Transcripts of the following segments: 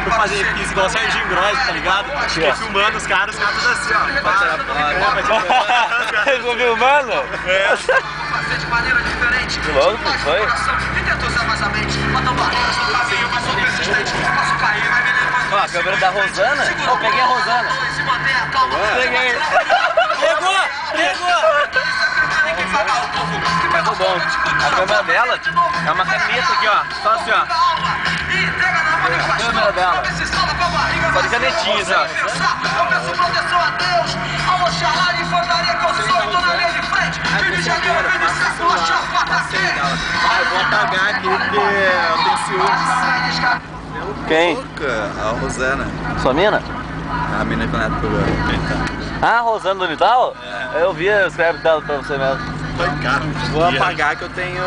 Eu fazia isso igual o Serginho Gross, tá ligado? Fiquei filmando os caras tudo assim, ó. Pra tirar foto. Vocês estão filmando? É. Fazer de maneira diferente. Que louco, foi? E tentou usar mais a mente. Botam barreiras no caminho, mas sou persistente. Posso cair, mas me lembro. Ó, a câmera da Rosana? Eu peguei a Rosana. Se manter a calma. Peguei. Pegou! Pegou bom. A câmera dela é uma caneta aqui, ó. Só assim, ó. A câmera dela. Só de canetinha, ó. Eu peço proteção a Deus, ao Oxalá e infantaria que eu sou, tô na linha de frente. Filho de Janeiro, vem de século, a chafata aqui. Ah, eu vou apagar aqui porque eu tenho ciúmes. Quem? A Rosana. Sua mina? A mina que eu neto pro Ah, a Rosana do Unital? É. Eu vi os créditos dela pra você mesmo. Foi caro. Vou apagar que eu tenho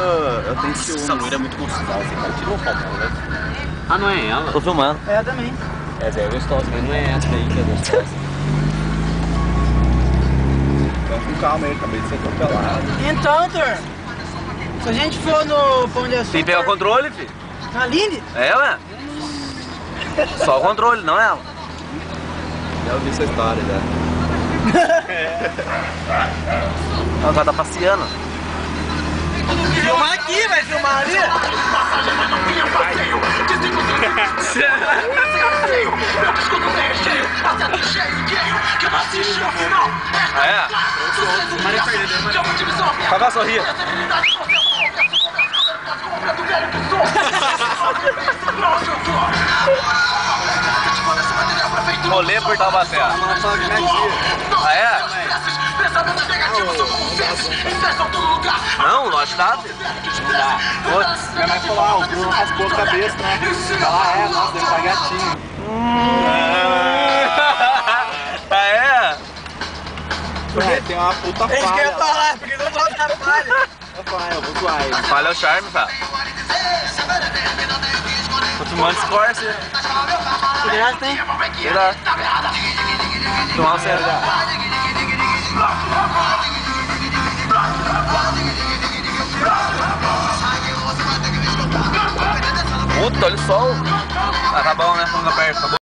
ciúmes. Essa loira é muito gostosa, cara. Tira uma foto, né? Ah, não é ela? Tô filmando. É, também. Essa é gostosa, mas não é essa aí que é gostosa. Então com calma aí, acabei de ser atropelado. Então, Thor, se a gente for no Pão de Açúcar... Tem que pegar o controle, filho. Na Lindy? É, ué? Só o controle, não ela. Já ouvi essa história, já. Ela vai estar passeando. Filmar aqui, vai filmar ali. Ah, é? Só vai sorrir. Rolê por Taubaté. Ah, é? Não, lógico que dá, filho. Não dá. Putz. Minha mãe falou, ah, o Bruno raspou a cabeça, né? Ela, nossa, deve estar gatinho. Ah, é? É, tem uma puta falha. Isso que eu ia falar, porque não gosto da falha. Eu vou zoar ele. Falha é o charme, cara. Tô filmando Scorce. Que graça, hein? Sei lá. Filmar o centro. Puta, olha o sol. Ah, tá bom, né? Vamos aperto, tá bom?